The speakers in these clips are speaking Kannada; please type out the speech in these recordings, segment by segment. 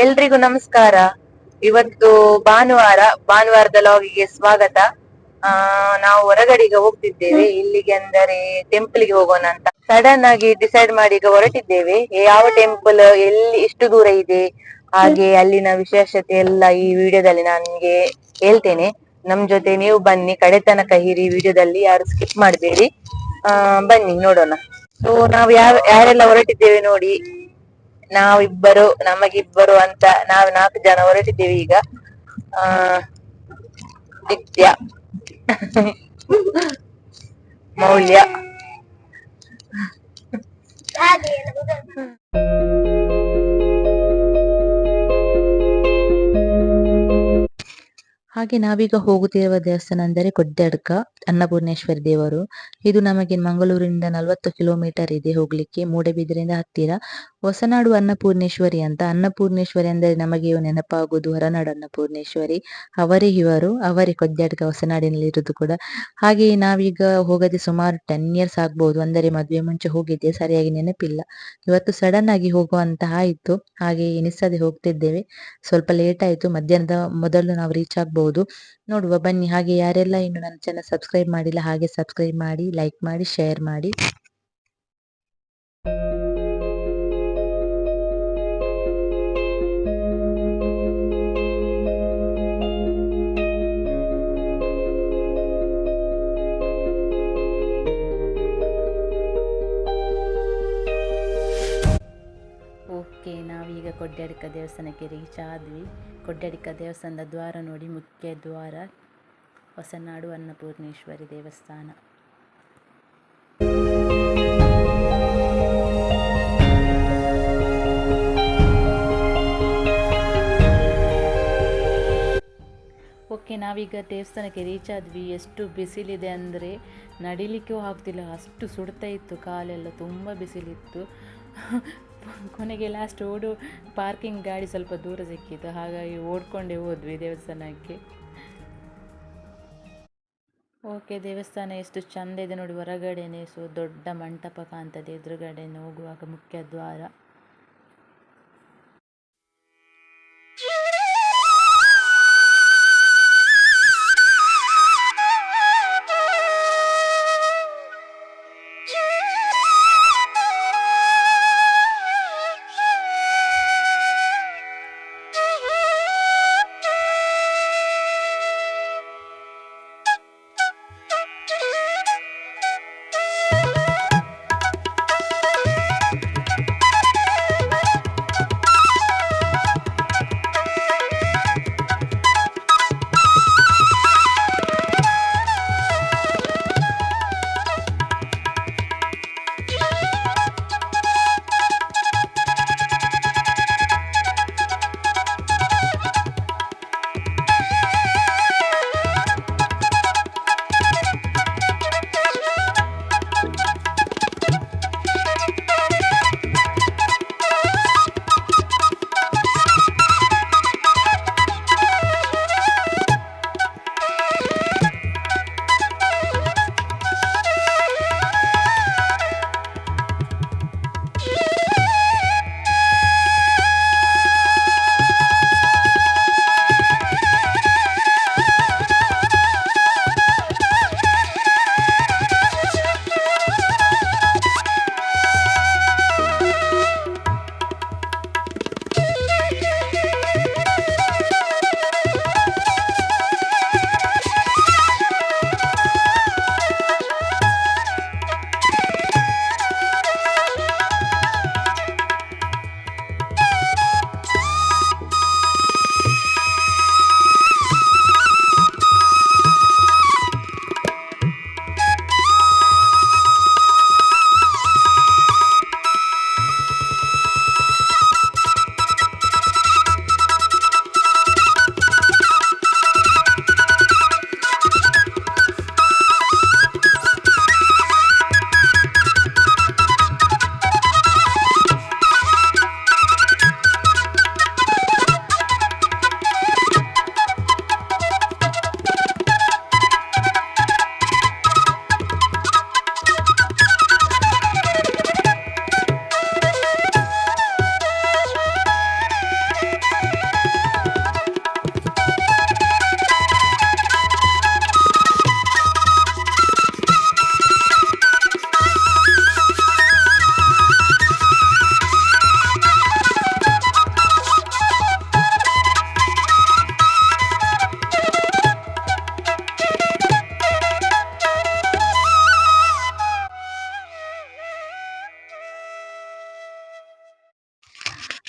ಎಲ್ರಿಗೂ ನಮಸ್ಕಾರ. ಇವತ್ತು ಭಾನುವಾರದ ಲಾಗಿಗೆ ಸ್ವಾಗತ. ನಾವು ಹೊರಗಡೆಗೆ ಹೋಗ್ತಿದ್ದೇವೆ. ಇಲ್ಲಿಗೆ ಅಂದರೆ ಟೆಂಪಲ್ ಗೆ ಹೋಗೋಣ ಅಂತ ಸಡನ್ ಆಗಿ ಡಿಸೈಡ್ ಮಾಡಿ ಈಗ ಹೊರಟಿದ್ದೇವೆ. ಯಾವ ಟೆಂಪಲ್, ಎಲ್ಲಿ, ಎಷ್ಟು ದೂರ ಇದೆ, ಹಾಗೆ ಅಲ್ಲಿನ ವಿಶೇಷತೆ ಎಲ್ಲ ಈ ವಿಡಿಯೋದಲ್ಲಿ ನಾನು ನಿಮ್ಗೆ ಹೇಳ್ತೇನೆ. ನಮ್ ಜೊತೆ ನೀವು ಬನ್ನಿ, ಕಡೆ ತನಕ ಇರಿ ವಿಡಿಯೋದಲ್ಲಿ, ಯಾರು ಸ್ಕಿಪ್ ಮಾಡಬೇಡಿ. ಬನ್ನಿ ನೋಡೋಣ. ಸೊ ಯಾರೆಲ್ಲ ಹೊರಟಿದ್ದೇವೆ ನೋಡಿ. ನಮಗಿಬ್ಬರು ಅಂತ ನಾವು 4 ಜನ ಹೊರಟಿದ್ದೇವೆ ಈಗ. ನಿತ್ಯ, ಮೌಲ್ಯ, ಹಾಗೆ ನಾವೀಗ ಹೋಗುತ್ತಿರುವ ದೇವಸ್ಥಾನ ಅಂದರೆ ಕೊಡ್ಯಡ್ಕ ಅನ್ನಪೂರ್ಣೇಶ್ವರಿ ದೇವರು. ಇದು ನಮಗೆ ಮಂಗಳೂರಿನಿಂದ 40 ಕಿಲೋಮೀಟರ್ ಇದೆ ಹೋಗ್ಲಿಕ್ಕೆ, ಮೂಡಬಿದ್ರೆಯಿಂದ ಹತ್ತಿರ. ಹೊಸನಾಡು ಅನ್ನಪೂರ್ಣೇಶ್ವರಿ ಅಂತ. ಅನ್ನಪೂರ್ಣೇಶ್ವರಿ ಅಂದರೆ ನಮಗೆ ನೆನಪಾಗುವುದು ಹೊರನಾಡು ಅನ್ನಪೂರ್ಣೇಶ್ವರಿ. ಅವರೇ ಕೊಡ್ಯಡ್ಕ ಹೊಸನಾಡಿನಲ್ಲಿ ಇರುವುದು ಕೂಡ. ಹಾಗೆ ನಾವೀಗ ಹೋಗದೆ ಸುಮಾರು 10 years ಆಗ್ಬಹುದು. ಅಂದರೆ ಮದುವೆ ಮುಂಚೆ ಹೋಗಿದ್ದೆ, ಸರಿಯಾಗಿ ನೆನಪಿಲ್ಲ. ಇವತ್ತು ಸಡನ್ ಆಗಿ ಹೋಗುವಂತ ಆಯ್ತು, ಹಾಗೆ ಎನಿಸದೆ ಹೋಗ್ತಿದ್ದೇವೆ. ಸ್ವಲ್ಪ ಲೇಟ್ ಆಯ್ತು, ಮಧ್ಯಾಹ್ನದ ಮೊದಲು ನಾವು ರೀಚ್ ಆಗ್ಬಹುದು. ನೋಡುವ ಬನ್ನಿ. ಹಾಗೆ ಯಾರೆಲ್ಲ ಇನ್ನು ನನ್ನ ಚಾನಲ್ ಸಬ್ಸ್ಕ್ರೈಬ್ ಮಾಡಿಲ್ಲ, ಹಾಗೆ ಸಬ್ಸ್ಕ್ರೈಬ್ ಮಾಡಿ, ಲೈಕ್ ಮಾಡಿ, ಶೇರ್ ಮಾಡಿ. ಓಕೆ, ನಾವೀಗ ಕೊಡ್ಯಡ್ಕ ದೇವಸ್ಥಾನಕ್ಕೆ ರೀಚ್ ಆದ್ವಿ. ಕೊಡ್ಯಡ್ಕ ದೇವಸ್ಥಾನದ ದ್ವಾರ ನೋಡಿ, ಮುಖ್ಯ ದ್ವಾರ, ಹೊಸನಾಡು ಅನ್ನಪೂರ್ಣೇಶ್ವರಿ ದೇವಸ್ಥಾನ. ಓಕೆ, ನಾವೀಗ ದೇವಸ್ಥಾನಕ್ಕೆ ರೀಚ್ ಆದ್ವಿ. ಎಷ್ಟು ಬಿಸಿಲಿದೆ ಅಂದರೆ ನಡಿಲಿಕ್ಕೂ ಆಗ್ತಿಲ್ಲ, ಅಷ್ಟು ಸುಡ್ತಾ ಇತ್ತು ಕಾಲೆಲ್ಲ, ತುಂಬ ಬಿಸಿಲಿತ್ತು. ಕೊನೆಗೆ ಲಾಸ್ಟ್ ಪಾರ್ಕಿಂಗ್ ಗಾಡಿ ಸ್ವಲ್ಪ ದೂರ ಸಿಕ್ಕಿತ್ತು, ಹಾಗಾಗಿ ಓಡ್ಕೊಂಡೇ ಹೋದ್ವಿ ದೇವಸ್ಥಾನಕ್ಕೆ. ಓಕೆ, ದೇವಸ್ಥಾನ ಎಷ್ಟು ಚಂದ ಇದೆ ನೋಡಿ ಹೊರಗಡೆನೆ. ಸೊ ದೊಡ್ಡ ಮಂಟಪ ಕಾಣ್ತದೆ ಎದುರುಗಡೆ ಹೋಗುವಾಗ, ಮುಖ್ಯ ದ್ವಾರ.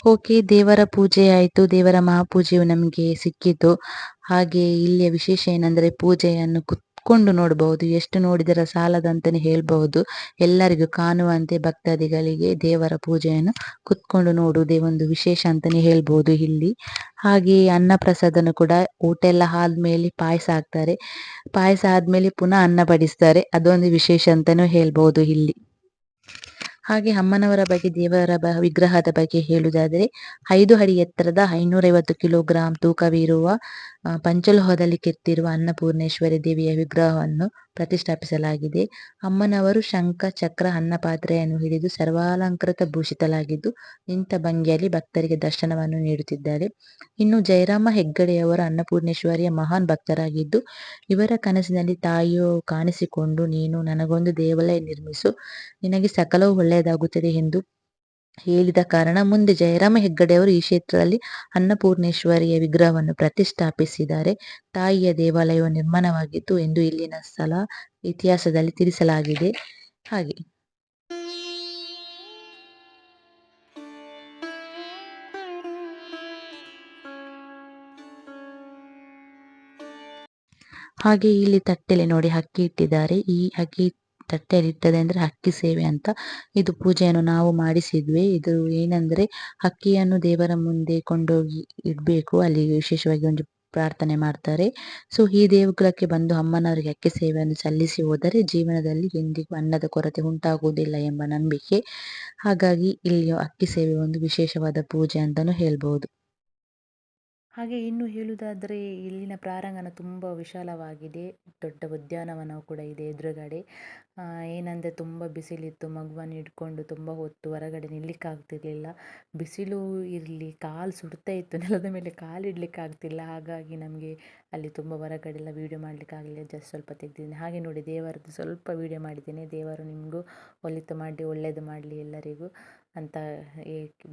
ಓಕೆ, ದೇವರ ಪೂಜೆ ಆಯಿತು. ದೇವರ ಮಹಾಪೂಜೆಯು ನಮಗೆ ಸಿಕ್ಕಿತು. ಹಾಗೆ ಇಲ್ಲಿಯ ವಿಶೇಷ ಏನಂದರೆ ಪೂಜೆಯನ್ನು ಕುತ್ಕೊಂಡು ನೋಡಬಹುದು. ಎಷ್ಟು ನೋಡಿದರೆ ಸಾಲದಂತಲೇ ಹೇಳ್ಬಹುದು. ಎಲ್ಲರಿಗೂ ಕಾಣುವಂತೆ ಭಕ್ತಾದಿಗಳಿಗೆ ದೇವರ ಪೂಜೆಯನ್ನು ಕುತ್ಕೊಂಡು ನೋಡುವುದೇ ಒಂದು ವಿಶೇಷ ಅಂತಲೇ ಹೇಳ್ಬೋದು ಇಲ್ಲಿ. ಹಾಗೆ ಅನ್ನ ಪ್ರಸಾದನು ಕೂಡ ಊಟ ಎಲ್ಲ ಆದ್ಮೇಲೆ ಪಾಯಸ ಹಾಕ್ತಾರೆ. ಪಾಯಸ ಆದ್ಮೇಲೆ ಪುನಃ ಅನ್ನ ಬಡಿಸ್ತಾರೆ. ಅದೊಂದು ವಿಶೇಷ ಅಂತಲೂ ಹೇಳ್ಬೋದು ಇಲ್ಲಿ. ಹಾಗೆ ಅಮ್ಮನವರ ಬಗ್ಗೆ, ದೇವರ ವಿಗ್ರಹದ ಬಗ್ಗೆ ಹೇಳುವುದಾದರೆ 5 ಅಡಿ ಎತ್ತರದ 550 ಕಿಲೋಗ್ರಾಂ ತೂಕವಿರುವ ಪಂಚಲೋಹದಲ್ಲಿ ಕೆತ್ತಿರುವ ಅನ್ನಪೂರ್ಣೇಶ್ವರಿ ದೇವಿಯ ವಿಗ್ರಹವನ್ನು ಪ್ರತಿಷ್ಠಾಪಿಸಲಾಗಿದೆ. ಅಮ್ಮನವರು ಶಂಖ, ಚಕ್ರ, ಅನ್ನಪಾತ್ರೆಯನ್ನು ಹಿಡಿದು ಸರ್ವಾಲಂಕೃತ ಭೂಷಿತಲಾಗಿದ್ದು ನಿಂತ ಭಂಗಿಯಲ್ಲಿ ಭಕ್ತರಿಗೆ ದರ್ಶನವನ್ನು ನೀಡುತ್ತಿದ್ದಾರೆ. ಇನ್ನು ಜಯರಾಮ ಹೆಗ್ಗಡೆಯವರು ಅನ್ನಪೂರ್ಣೇಶ್ವರಿಯ ಮಹಾನ್ ಭಕ್ತರಾಗಿದ್ದು, ಇವರ ಕನಸಿನಲ್ಲಿ ತಾಯಿಯು ಕಾಣಿಸಿಕೊಂಡು, ನೀನು ನನಗೊಂದು ದೇವಾಲಯ ನಿರ್ಮಿಸು, ನಿನಗೆ ಸಕಲವೂ ಒಳ್ಳೆಯದಾಗುತ್ತದೆ ಎಂದು ಹೇಳಿದ ಕಾರಣ ಮುಂದೆ ಜಯರಾಮ ಹೆಗ್ಗಡೆಯವರು ಈ ಕ್ಷೇತ್ರದಲ್ಲಿ ಅನ್ನಪೂರ್ಣೇಶ್ವರಿಯ ವಿಗ್ರಹವನ್ನು ಪ್ರತಿಷ್ಠಾಪಿಸಿದ್ದಾರೆ. ತಾಯಿಯ ದೇವಾಲಯವು ನಿರ್ಮಾಣವಾಗಿತ್ತು ಎಂದು ಇಲ್ಲಿನ ಸ್ಥಳ ಇತಿಹಾಸದಲ್ಲಿ ತಿಳಿಸಲಾಗಿದೆ. ಹಾಗೆ ಹಾಗೆ ಇಲ್ಲಿ ತಟ್ಟೆಲೆ ನೋಡಿ ಅಕ್ಕಿ ಇಟ್ಟಿದ್ದಾರೆ. ಈ ಅಕ್ಕಿ ತಟ್ಟೆಯಲ್ಲಿ ಇಟ್ಟದೆ ಅಂದ್ರೆ ಅಕ್ಕಿ ಸೇವೆ ಅಂತ. ಇದು ಪೂಜೆಯನ್ನು ನಾವು ಮಾಡಿಸಿದ್ವಿ. ಇದು ಏನಂದ್ರೆ ಅಕ್ಕಿಯನ್ನು ದೇವರ ಮುಂದೆ ಕೊಂಡೋಗಿ ಇಡ್ಬೇಕು, ಅಲ್ಲಿ ವಿಶೇಷವಾಗಿ ಒಂದು ಪ್ರಾರ್ಥನೆ ಮಾಡ್ತಾರೆ. ಸೊ ಈ ದೇಗುಲಕ್ಕೆ ಬಂದು ಅಮ್ಮನವರಿಗೆ ಅಕ್ಕಿ ಸೇವೆಯನ್ನು ಸಲ್ಲಿಸಿ ಹೋದರೆ ಜೀವನದಲ್ಲಿ ಎಂದಿಗೂ ಅನ್ನದ ಕೊರತೆ ಉಂಟಾಗುವುದಿಲ್ಲ ಎಂಬ ನಂಬಿಕೆ. ಹಾಗಾಗಿ ಇಲ್ಲಿ ಅಕ್ಕಿ ಸೇವೆ ಒಂದು ವಿಶೇಷವಾದ ಪೂಜೆ ಅಂತಾನೂ ಹೇಳ್ಬೋದು. ಹಾಗೆ ಇನ್ನು ಹೇಳುವುದಾದರೆ ಇಲ್ಲಿನ ಪ್ರಾರಂಗಣ ತುಂಬ ವಿಶಾಲವಾಗಿದೆ. ದೊಡ್ಡ ಉದ್ಯಾನವನವು ಕೂಡ ಇದೆ ಎದುರುಗಡೆ. ಏನಂದರೆ ತುಂಬ ಬಿಸಿಲಿತ್ತು, ಮಗುವನ್ನು ಹಿಡ್ಕೊಂಡು ತುಂಬ ಹೊತ್ತು ಹೊರಗಡೆ ನಿಲ್ಲಿಕ್ಕಾಗ್ತಿರ್ಲಿಲ್ಲ. ಬಿಸಿಲು ಇರಲಿ, ಕಾಲು ಸುಡ್ತಾ ಇತ್ತು, ನೆಲದ ಮೇಲೆ ಕಾಲಿಡ್ಲಿಕ್ಕೆ ಆಗ್ತಿಲ್ಲ. ಹಾಗಾಗಿ ನಮಗೆ ಅಲ್ಲಿ ತುಂಬ ಹೊರಗಡೆ ಎಲ್ಲ ವೀಡಿಯೋ ಮಾಡಲಿಕ್ಕಾಗಲಿಲ್ಲ, ಜಸ್ಟ್ ಸ್ವಲ್ಪ ತೆಗೆದಿದ್ದೀನಿ. ಹಾಗೆ ನೋಡಿ ದೇವರದ್ದು ಸ್ವಲ್ಪ ವೀಡಿಯೋ ಮಾಡಿದ್ದೀನಿ. ದೇವರು ನಿಮಗೂ ಒಳಿತು ಮಾಡಿ ಒಳ್ಳೆಯದು ಮಾಡಲಿ ಎಲ್ಲರಿಗೂ ಅಂತ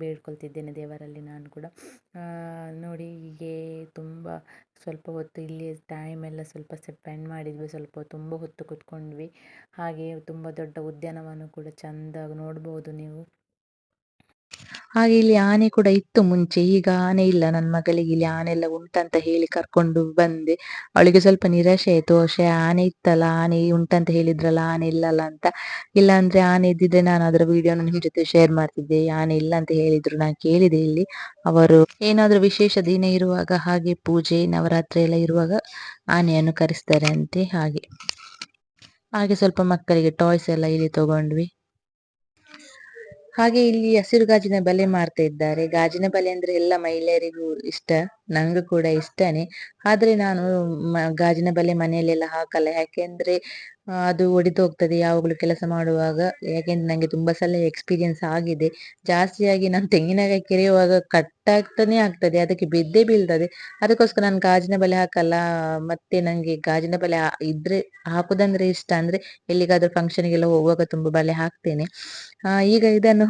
ಬೇಡ್ಕೊಳ್ತಿದ್ದೇನೆ ದೇವರಲ್ಲಿ ನಾನು ಕೂಡ. ನೋಡಿ ಹೀಗೆ ತುಂಬ ಸ್ವಲ್ಪ ಹೊತ್ತು ಇಲ್ಲಿ ಟೈಮ್ ಎಲ್ಲ ಸ್ವಲ್ಪ ಸ್ಪೆಂಡ್ ಮಾಡಿದ್ವಿ, ಸ್ವಲ್ಪ ತುಂಬ ಹೊತ್ತು ಕೂತ್ಕೊಂಡ್ವಿ. ಹಾಗೆ ತುಂಬ ದೊಡ್ಡ ಉದ್ಯಾನವನ ಕೂಡ ಚೆಂದ ನೋಡ್ಬೋದು ನೀವು. ಹಾಗೆ ಇಲ್ಲಿ ಆನೆ ಕೂಡ ಇತ್ತು ಮುಂಚೆ, ಈಗ ಆನೆ ಇಲ್ಲ. ನನ್ನ ಮಗಳಿಗೆ ಇಲ್ಲಿ ಆನೆ ಎಲ್ಲ ಉಂಟಂತ ಹೇಳಿ ಕರ್ಕೊಂಡು ಬಂದೆ. ಅವಳಿಗೆ ಸ್ವಲ್ಪ ನಿರಾಶೆ ಆಯ್ತು. പക്ഷേ ಆನೆ ಇತ್ತಲ್ಲ, ಆನೆ ಉಂಟಂತ ಹೇಳಿದ್ರಲ್ಲ, ಆನೆ ಇಲ್ಲಲ್ಲ ಅಂತ. ಇಲ್ಲ ಅಂದ್ರೆ ಆನೆ ಇದ್ದಿದ್ರೆ ನಾನು ಅದರ ವಿಡಿಯೋನ ನಿಮ್ ಜೊತೆ ಶೇರ್ ಮಾಡ್ತಿದ್ದೆ. ಆನೆ ಇಲ್ಲ ಅಂತ ಹೇಳಿದ್ರು, ನಾನು ಕೇಳಿದೆ ಇಲ್ಲಿ. ಅವರು ಏನಾದ್ರೂ ವಿಶೇಷ ದಿನ ಇರುವಾಗ, ಹಾಗೆ ಪೂಜೆ ನವರಾತ್ರಿ ಎಲ್ಲ ಇರುವಾಗ ಆನೆಯನ್ನು ಕರೆಸ್ತಾರೆ ಅಂತೆ. ಹಾಗೆ ಹಾಗೆ ಸ್ವಲ್ಪ ಮಕ್ಕಳಿಗೆ ಟಾಯ್ಸ್ ಎಲ್ಲ ಇಲ್ಲಿ ತಗೊಂಡ್ವಿ. ಹಾಗೆ ಇಲ್ಲಿ ಹಸಿರು ಗಾಜಿನ ಬಲೆ ಮಾರ್ತಾ ಇದ್ದಾರೆ. ಗಾಜಿನ ಬಲೆ ಅಂದ್ರೆ ಎಲ್ಲ ಮಹಿಳೆಯರಿಗೂ ಇಷ್ಟ, ನಂಗೂ ಕೂಡ ಇಷ್ಟನೇ. ಆದ್ರೆ ನಾನು ಗಾಜಿನ ಬಲೆ ಮನೆಯಲ್ಲೆಲ್ಲ ಹಾಕಲ್ಲ. ಯಾಕೆಂದ್ರೆ ಅದು ಒಡೆದು ಹೋಗ್ತದೆ ಯಾವಾಗಲೂ ಕೆಲಸ ಮಾಡುವಾಗ. ಯಾಕೆಂದ್ರೆ ನಂಗೆ ತುಂಬಾ ಸಲ ಎಕ್ಸ್ಪೀರಿಯನ್ಸ್ ಆಗಿದೆ. ಜಾಸ್ತಿಯಾಗಿ ನಾನು ತೆಂಗಿನಕಾಯಿ ಕೆರೆಯುವಾಗ ಕಟ್ಟಾಗ್ತಾನೆ ಆಗ್ತದೆ, ಅದಕ್ಕೆ ಬಿದ್ದೇ ಬೀಳ್ತದೆ. ಅದಕ್ಕೋಸ್ಕರ ನಾನು ಗಾಜಿನ ಬಲೆ ಹಾಕಲ್ಲ. ಮತ್ತೆ ನಂಗೆ ಗಾಜಿನ ಬಲೆ ಇದ್ರೆ ಹಾಕುದಂದ್ರೆ ಇಷ್ಟ. ಅಂದ್ರೆ ಎಲ್ಲಿಗಾದ್ರೂ ಫಂಕ್ಷನ್ಗೆಲ್ಲ ಹೋಗುವಾಗ ತುಂಬಾ ಬಲೆ ಹಾಕ್ತೇನೆ. ಈಗ ಇದನ್ನು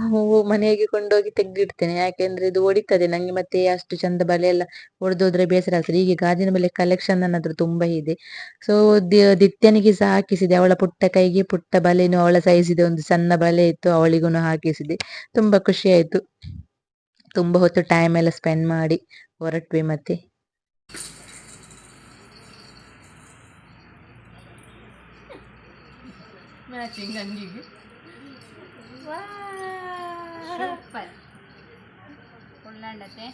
ಮನೆಗೆ ಕೊಂಡೋಗಿ ತೆಗ್ದಿಡ್ತೇನೆ. ಯಾಕೆಂದ್ರೆ ಇದು ಒಡಿತದೆ ನಂಗೆ, ಮತ್ತೆ ಅಷ್ಟು ಚಂದ ಬಲೆ ಎಲ್ಲ ಒಡೆದೋದ್ರೆ ಬೇಸರ ಆಗ್ತದೆ. ಹೀಗೆ ಗಾಜಿನ ಬಲೆ ಕಲೆಕ್ಷನ್ ನನ್ನ ಹತ್ರ ತುಂಬಾ ಇದೆ. ಸೊ ದಿತ್ಯನಿಗೆ ಸಹ ಹಾಕಿಸಿದೆ. ಅವಳ ಪುಟ್ಟ ಕೈಗೆ ಪುಟ್ಟ ಬಲೆನು ಅವಳ ಸೈಜ್ ಇದೆ, ಒಂದು ಸಣ್ಣ ಬಲೆ ಇತ್ತು, ಅವಳಿಗೂ ಹಾಕಿಸಿದೆ. ತುಂಬಾ ಖುಷಿ ಆಯ್ತು. ತುಂಬಾ ಹೊತ್ತು ಟೈಮ್ ಎಲ್ಲ ಸ್ಪೆಂಡ್ ಮಾಡಿ ಹೊರಟ್ವಿ. ಮತ್ತೆ ಸೂಪರ್ ಉಳ್ಳಾಂಡತೆ.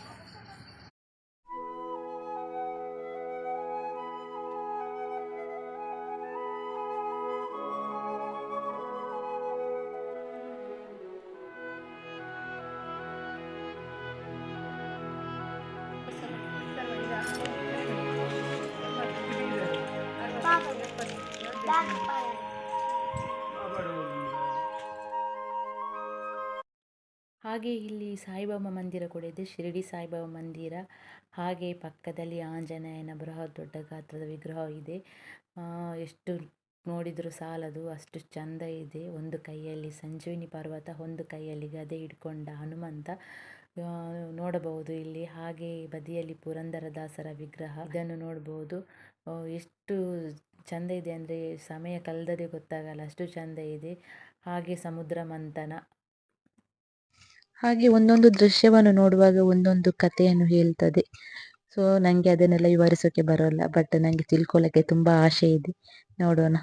ಹಾಗೆ ಇಲ್ಲಿ ಸಾಯಿಬಾಬಾ ಮಂದಿರ ಕೂಡ ಇದೆ, ಶಿರಡಿ ಸಾಯಿಬಾಬಾ ಮಂದಿರ. ಹಾಗೆ ಪಕ್ಕದಲ್ಲಿ ಆಂಜನೇಯನ ಬೃಹತ್ ದೊಡ್ಡ ಗಾತ್ರದ ವಿಗ್ರಹ ಇದೆ. ಎಷ್ಟು ನೋಡಿದರೂ ಸಾಲದು, ಅಷ್ಟು ಚಂದ ಇದೆ. ಒಂದು ಕೈಯಲ್ಲಿ ಸಂಜೀವಿನಿ ಪರ್ವತ, ಒಂದು ಕೈಯಲ್ಲಿ ಗದೆ ಹಿಡ್ಕೊಂಡ ಹನುಮಂತ ನೋಡಬಹುದು ಇಲ್ಲಿ. ಹಾಗೆ ಬದಿಯಲ್ಲಿ ಪುರಂದರದಾಸರ ವಿಗ್ರಹ, ಇದನ್ನು ನೋಡಬಹುದು. ಎಷ್ಟು ಚಂದ ಇದೆ ಅಂದರೆ ಸಮಯ ಕಳೆದದೇ ಗೊತ್ತಾಗಲ್ಲ, ಅಷ್ಟು ಚಂದ ಇದೆ. ಹಾಗೆ ಸಮುದ್ರ ಮಂಥನ. ಹಾಗೆ ಒಂದೊಂದು ದೃಶ್ಯವನ್ನು ನೋಡುವಾಗ ಒಂದೊಂದು ಕಥೆಯನ್ನು ಹೇಳ್ತದೆ. ಸೊ ನನಗೆ ಅದನ್ನೆಲ್ಲ ವಿವರಿಸೋಕೆ ಬರೋಲ್ಲ, ಬಟ್ ನನಗೆ ತಿಳ್ಕೊಳ್ಳೋಕ್ಕೆ ತುಂಬ ಆಸೆ ಇದೆ. ನೋಡೋಣ.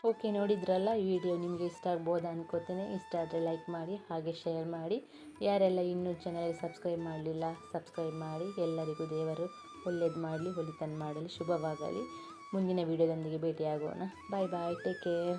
ಓಕೆ, ನೋಡಿದ್ರಲ್ಲ, ಈ ವಿಡಿಯೋ ನಿಮಗೆ ಇಷ್ಟ ಆಗ್ಬೋದು ಅನ್ಕೋತೀನಿ. ಇಷ್ಟ ಆದರೆ ಲೈಕ್ ಮಾಡಿ, ಹಾಗೆ ಶೇರ್ ಮಾಡಿ. ಯಾರೆಲ್ಲ ಇನ್ನೂ ಚಾನಲ್ಗೆ ಸಬ್ಸ್ಕ್ರೈಬ್ ಮಾಡಲಿಲ್ಲ, ಸಬ್ಸ್ಕ್ರೈಬ್ ಮಾಡಿ. ಎಲ್ಲರಿಗೂ ದೇವರು ಒಳ್ಳೇದು ಮಾಡಲಿ, ಒಳಿತನ್ನು ಮಾಡಲಿ, ಶುಭವಾಗಲಿ. ಮುಂದಿನ ವಿಡಿಯೋದೊಂದಿಗೆ ಭೇಟಿಯಾಗೋಣ. ಬಾಯ್ ಬಾಯ್, ಟೇಕ್ ಕೇರ್.